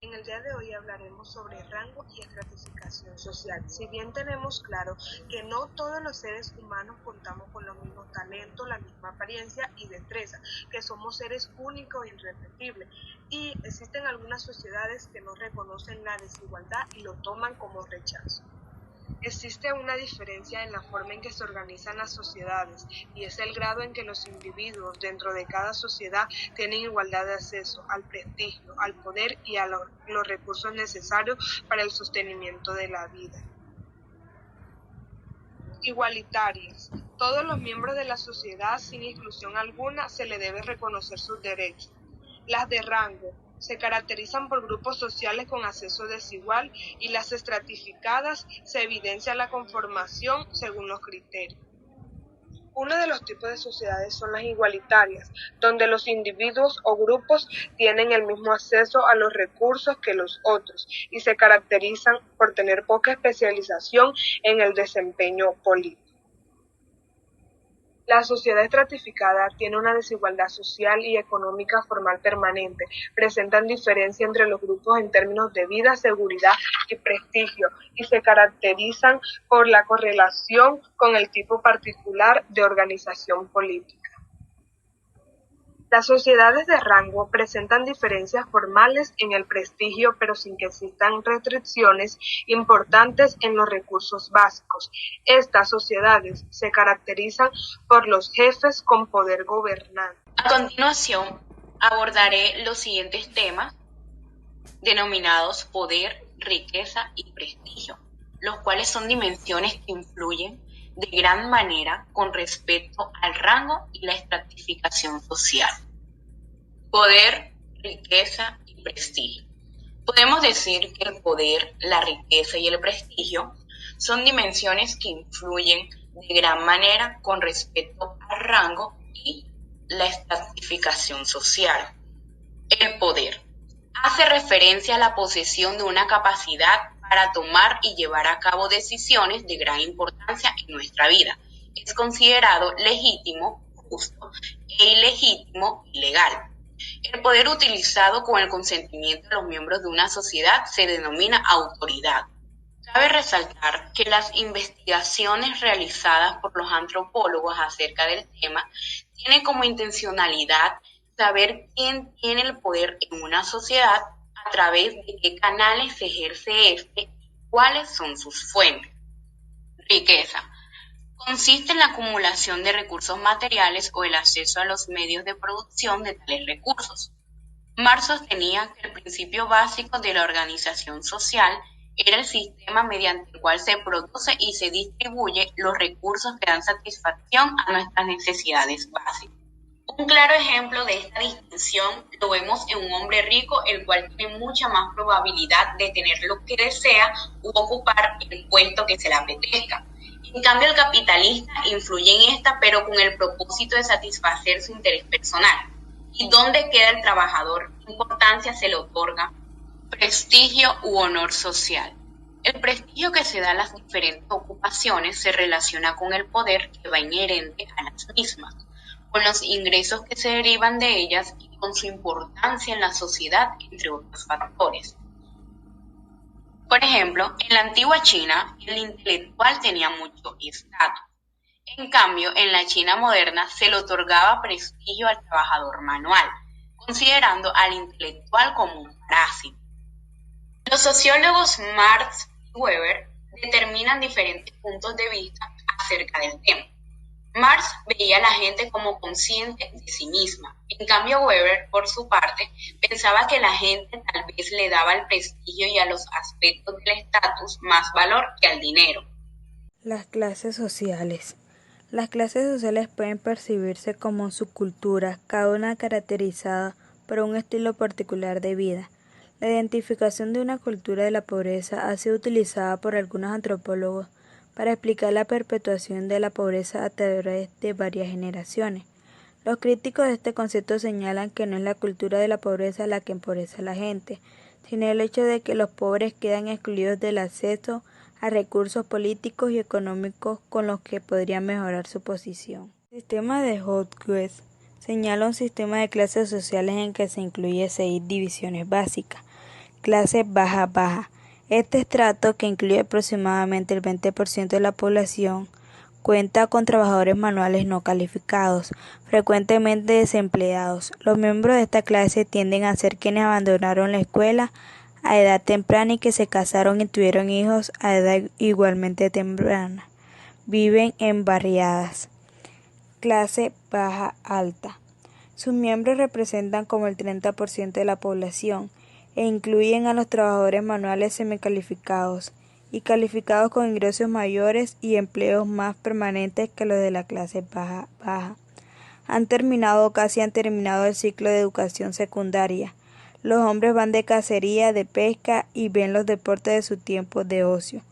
En el día de hoy hablaremos sobre rango y estratificación social. Si bien tenemos claro que no todos los seres humanos contamos con los mismos talentos, la misma apariencia y destreza, que somos seres únicos e irrepetibles, y existen algunas sociedades que no reconocen la desigualdad y lo toman como rechazo. Existe una diferencia en la forma en que se organizan las sociedades y es el grado en que los individuos dentro de cada sociedad tienen igualdad de acceso al prestigio, al poder y a los recursos necesarios para el sostenimiento de la vida. Igualitarias. Todos los miembros de la sociedad, sin exclusión alguna, se les debe reconocer sus derechos. Las de rango se caracterizan por grupos sociales con acceso desigual y las estratificadas se evidencia la conformación según los criterios. Uno de los tipos de sociedades son las igualitarias, donde los individuos o grupos tienen el mismo acceso a los recursos que los otros y se caracterizan por tener poca especialización en el desempeño político. La sociedad estratificada tiene una desigualdad social y económica formal permanente, presentan diferencia entre los grupos en términos de vida, seguridad y prestigio, y se caracterizan por la correlación con el tipo particular de organización política. Las sociedades de rango presentan diferencias formales en el prestigio, pero sin que existan restricciones importantes en los recursos básicos. Estas sociedades se caracterizan por los jefes con poder gobernante. A continuación, abordaré los siguientes temas denominados poder, riqueza y prestigio, los cuales son dimensiones que influyen de gran manera con respecto al rango y la estratificación social. Poder, riqueza y prestigio. Podemos decir que el poder, la riqueza y el prestigio son dimensiones que influyen de gran manera con respecto al rango y la estratificación social. El poder hace referencia a la posesión de una capacidad para tomar y llevar a cabo decisiones de gran importancia en nuestra vida. Es considerado legítimo, justo e ilegítimo y legal. El poder utilizado con el consentimiento de los miembros de una sociedad se denomina autoridad. Cabe resaltar que las investigaciones realizadas por los antropólogos acerca del tema tienen como intencionalidad saber quién tiene el poder en una sociedad, a través de qué canales se ejerce este y cuáles son sus fuentes. Riqueza. Consiste en la acumulación de recursos materiales o el acceso a los medios de producción de tales recursos. Marx sostenía que el principio básico de la organización social era el sistema mediante el cual se produce y se distribuye los recursos que dan satisfacción a nuestras necesidades básicas. Un claro ejemplo de esta distinción lo vemos en un hombre rico, el cual tiene mucha más probabilidad de tener lo que desea u ocupar el puesto que se le apetezca. En cambio, el capitalista influye en esta, pero con el propósito de satisfacer su interés personal. ¿Y dónde queda el trabajador? ¿Qué importancia se le otorga? Prestigio u honor social. El prestigio que se da a las diferentes ocupaciones se relaciona con el poder que va inherente a las mismas, con los ingresos que se derivan de ellas y con su importancia en la sociedad, entre otros factores. Por ejemplo, en la antigua China, el intelectual tenía mucho estatus. En cambio, en la China moderna se le otorgaba prestigio al trabajador manual, considerando al intelectual como un parásito. Los sociólogos Marx y Weber determinan diferentes puntos de vista acerca del tema. Marx veía a la gente como consciente de sí misma. En cambio, Weber, por su parte, pensaba que la gente tal vez le daba al prestigio y a los aspectos del estatus más valor que al dinero. Las clases sociales. Las clases sociales pueden percibirse como subculturas, cada una caracterizada por un estilo particular de vida. La identificación de una cultura de la pobreza ha sido utilizada por algunos antropólogos para explicar la perpetuación de la pobreza a través de varias generaciones. Los críticos de este concepto señalan que no es la cultura de la pobreza la que empobrece a la gente, sino el hecho de que los pobres quedan excluidos del acceso a recursos políticos y económicos con los que podrían mejorar su posición. El sistema de Hotchkiss señala un sistema de clases sociales en que se incluye 6 divisiones básicas. Clase baja. Este estrato, que incluye aproximadamente el 20% de la población, cuenta con trabajadores manuales no calificados, frecuentemente desempleados. Los miembros de esta clase tienden a ser quienes abandonaron la escuela a edad temprana y que se casaron y tuvieron hijos a edad igualmente temprana. Viven en barriadas. Clase baja-alta. Sus miembros representan como el 30% de la población e incluyen a los trabajadores manuales semicalificados y calificados con ingresos mayores y empleos más permanentes que los de la clase baja. Han terminado o casi han terminado el ciclo de educación secundaria. Los hombres van de cacería, de pesca y ven los deportes de su tiempo de ocio.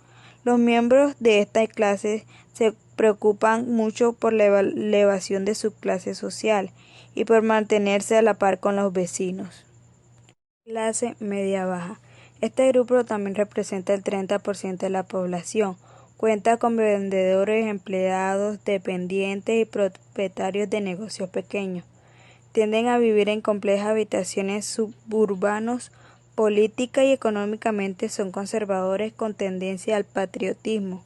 Los miembros de esta clase se preocupan mucho por la elevación de su clase social y por mantenerse a la par con los vecinos. Clase media-baja. Este grupo también representa el 30% de la población. Cuenta con vendedores, empleados, dependientes y propietarios de negocios pequeños. Tienden a vivir en complejas habitaciones suburbanos. Política y económicamente son conservadores con tendencia al patriotismo,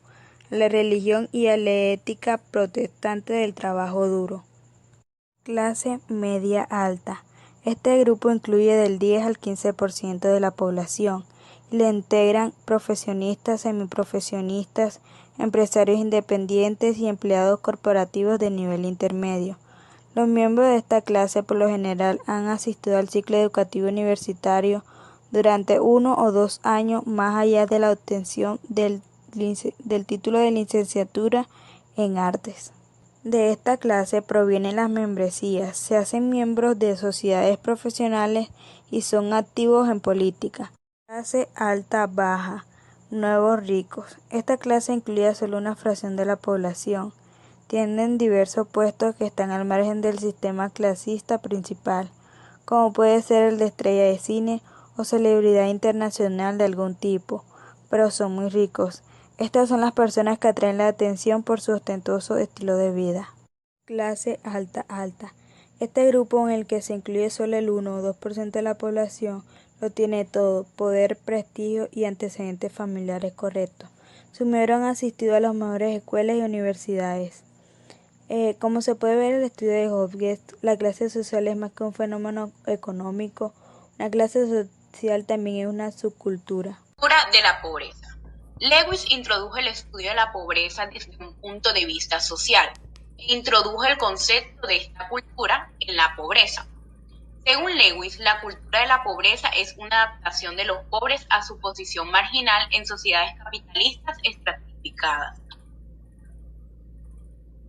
a la religión y a la ética protestante del trabajo duro. Clase media-alta. Este grupo incluye del 10 al 15% de la población y le integran profesionistas, semiprofesionistas, empresarios independientes y empleados corporativos de nivel intermedio. Los miembros de esta clase por lo general han asistido al ciclo educativo universitario durante 1 o 2 años más allá de la obtención del título de licenciatura en artes. De esta clase provienen las membresías, se hacen miembros de sociedades profesionales y son activos en política. Clase alta-baja, nuevos ricos. Esta clase incluye solo una fracción de la población. Tienen diversos puestos que están al margen del sistema clasista principal, como puede ser el de estrella de cine o celebridad internacional de algún tipo, pero son muy ricos. Estas son las personas que atraen la atención por su ostentoso estilo de vida. Clase alta. Este grupo, en el que se incluye solo el 1 o 2% de la población, lo tiene todo: poder, prestigio y antecedentes familiares correctos. Sus miembros han asistido a las mejores escuelas y universidades. Como se puede ver en el estudio de Hopkins, la clase social es más que un fenómeno económico. Una clase social también es una subcultura. De la pobreza. Lewis introdujo el estudio de la pobreza desde un punto de vista social e introdujo el concepto de esta cultura en la pobreza. Según Lewis, la cultura de la pobreza es una adaptación de los pobres a su posición marginal en sociedades capitalistas estratificadas.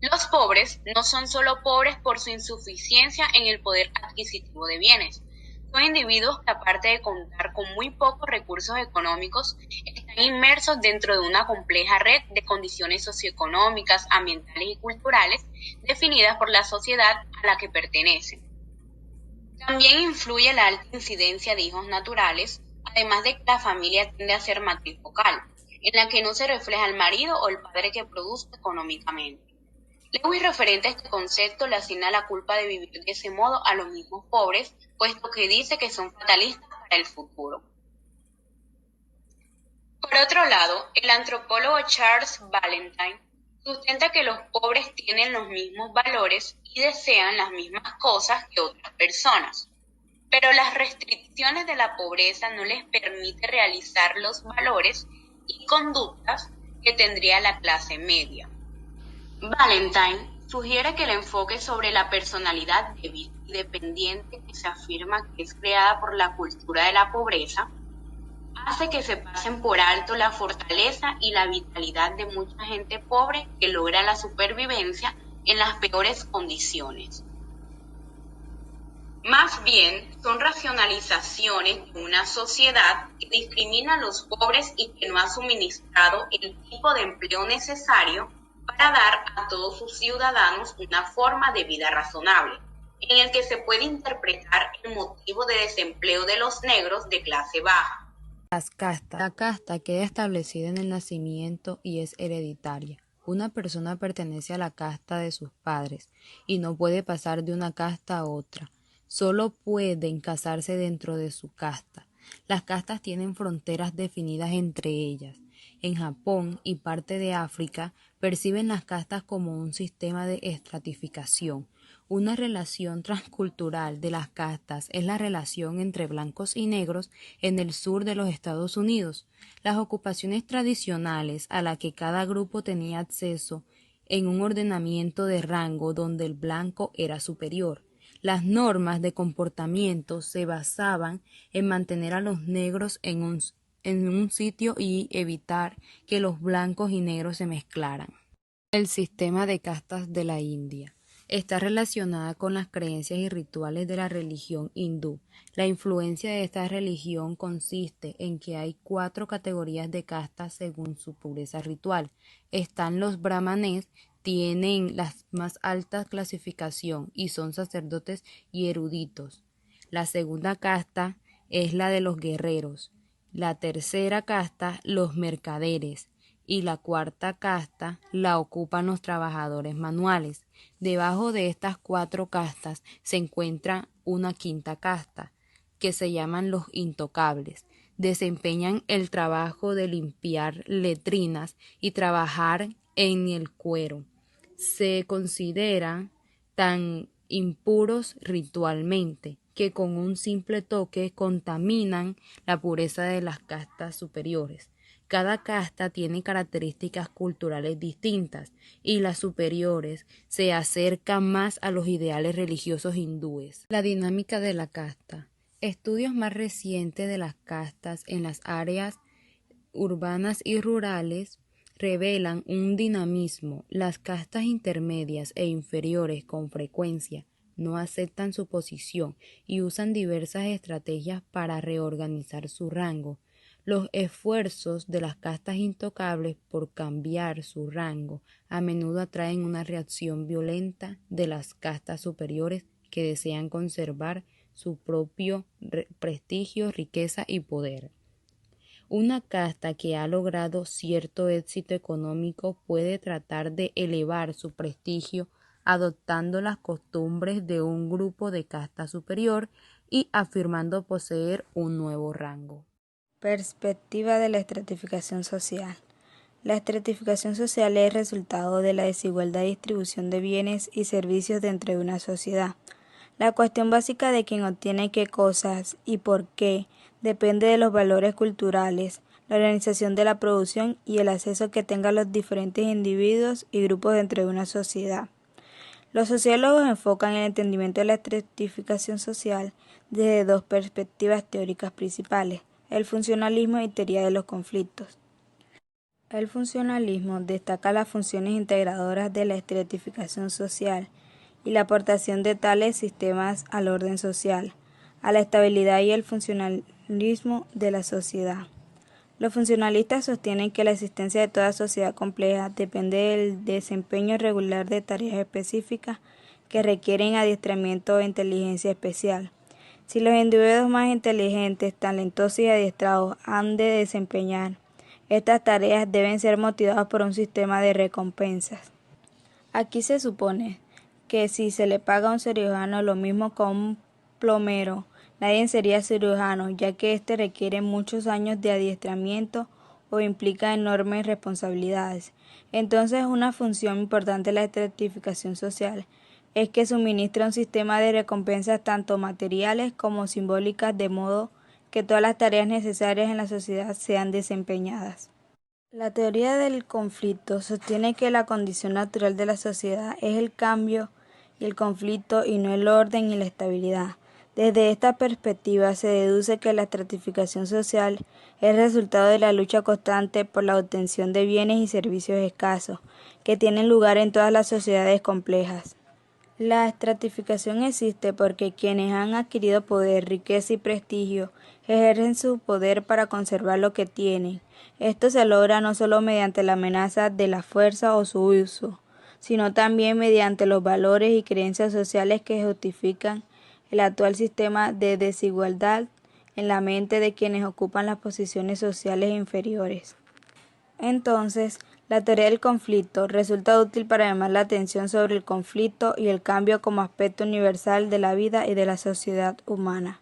Los pobres no son solo pobres por su insuficiencia en el poder adquisitivo de bienes. Son individuos que, aparte de contar con muy pocos recursos económicos, están inmersos dentro de una compleja red de condiciones socioeconómicas, ambientales y culturales definidas por la sociedad a la que pertenecen. También influye la alta incidencia de hijos naturales, además de que la familia tiende a ser matrifocal, en la que no se refleja el marido o el padre que produce económicamente. Lewis, referente a este concepto, le asigna la culpa de vivir de ese modo a los mismos pobres, puesto que dice que son fatalistas para el futuro. Por otro lado, el antropólogo Charles Valentine sustenta que los pobres tienen los mismos valores y desean las mismas cosas que otras personas, pero las restricciones de la pobreza no les permiten realizar los valores y conductas que tendría la clase media. Valentine sugiere que el enfoque sobre la personalidad débil y dependiente que se afirma que es creada por la cultura de la pobreza hace que se pasen por alto la fortaleza y la vitalidad de mucha gente pobre que logra la supervivencia en las peores condiciones. Más bien, son racionalizaciones de una sociedad que discrimina a los pobres y que no ha suministrado el tipo de empleo necesario para dar a todos sus ciudadanos una forma de vida razonable, en el que se puede interpretar el motivo de desempleo de los negros de clase baja. Las castas. La casta queda establecida en el nacimiento y es hereditaria. Una persona pertenece a la casta de sus padres y no puede pasar de una casta a otra. Solo pueden casarse dentro de su casta. Las castas tienen fronteras definidas entre ellas. En Japón y parte de África perciben las castas como un sistema de estratificación. Una relación transcultural de las castas es la relación entre blancos y negros en el sur de los Estados Unidos. Las ocupaciones tradicionales a las que cada grupo tenía acceso en un ordenamiento de rango donde el blanco era superior. Las normas de comportamiento se basaban en mantener a los negros en un sitio y evitar que los blancos y negros se mezclaran. El sistema de castas de la India está relacionada con las creencias y rituales de la religión hindú. La influencia de esta religión consiste en que hay 4 categorías de castas según su pureza ritual. Están los brahmanes, tienen la más alta clasificación y son sacerdotes y eruditos. La segunda casta es la de los guerreros. La tercera casta, los mercaderes. Y la cuarta casta la ocupan los trabajadores manuales. Debajo de estas 4 castas se encuentra una quinta casta, que se llaman los intocables. Desempeñan el trabajo de limpiar letrinas y trabajar en el cuero. Se consideran tan impuros ritualmente que con un simple toque contaminan la pureza de las castas superiores. Cada casta tiene características culturales distintas y las superiores se acercan más a los ideales religiosos hindúes. La dinámica de la casta. Estudios más recientes de las castas en las áreas urbanas y rurales revelan un dinamismo. Las castas intermedias e inferiores con frecuencia no aceptan su posición y usan diversas estrategias para reorganizar su rango. Los esfuerzos de las castas intocables por cambiar su rango a menudo atraen una reacción violenta de las castas superiores que desean conservar su propio prestigio, riqueza y poder. Una casta que ha logrado cierto éxito económico puede tratar de elevar su prestigio adoptando las costumbres de un grupo de casta superior y afirmando poseer un nuevo rango. Perspectiva de la estratificación social. La estratificación social es el resultado de la desigualdad de distribución de bienes y servicios dentro de una sociedad. La cuestión básica de quién obtiene qué cosas y por qué depende de los valores culturales, la organización de la producción y el acceso que tengan los diferentes individuos y grupos dentro de una sociedad. Los sociólogos enfocan el entendimiento de la estratificación social desde 2 perspectivas teóricas principales: el funcionalismo y teoría de los conflictos. El funcionalismo destaca las funciones integradoras de la estratificación social y la aportación de tales sistemas al orden social, a la estabilidad y el funcionalismo de la sociedad. Los funcionalistas sostienen que la existencia de toda sociedad compleja depende del desempeño regular de tareas específicas que requieren adiestramiento o inteligencia especial. Si los individuos más inteligentes, talentosos y adiestrados han de desempeñar estas tareas, deben ser motivados por un sistema de recompensas. Aquí se supone que si se le paga a un cirujano lo mismo que a un plomero, nadie sería cirujano, ya que éste requiere muchos años de adiestramiento o implica enormes responsabilidades. Entonces, una función importante de la estratificación social es que suministra un sistema de recompensas tanto materiales como simbólicas, de modo que todas las tareas necesarias en la sociedad sean desempeñadas. La teoría del conflicto sostiene que la condición natural de la sociedad es el cambio y el conflicto y no el orden y la estabilidad. Desde esta perspectiva se deduce que la estratificación social es el resultado de la lucha constante por la obtención de bienes y servicios escasos, que tienen lugar en todas las sociedades complejas. La estratificación existe porque quienes han adquirido poder, riqueza y prestigio ejercen su poder para conservar lo que tienen. Esto se logra no solo mediante la amenaza de la fuerza o su uso, sino también mediante los valores y creencias sociales que justifican el actual sistema de desigualdad en la mente de quienes ocupan las posiciones sociales inferiores. Entonces, la teoría del conflicto resulta útil para llamar la atención sobre el conflicto y el cambio como aspecto universal de la vida y de la sociedad humana.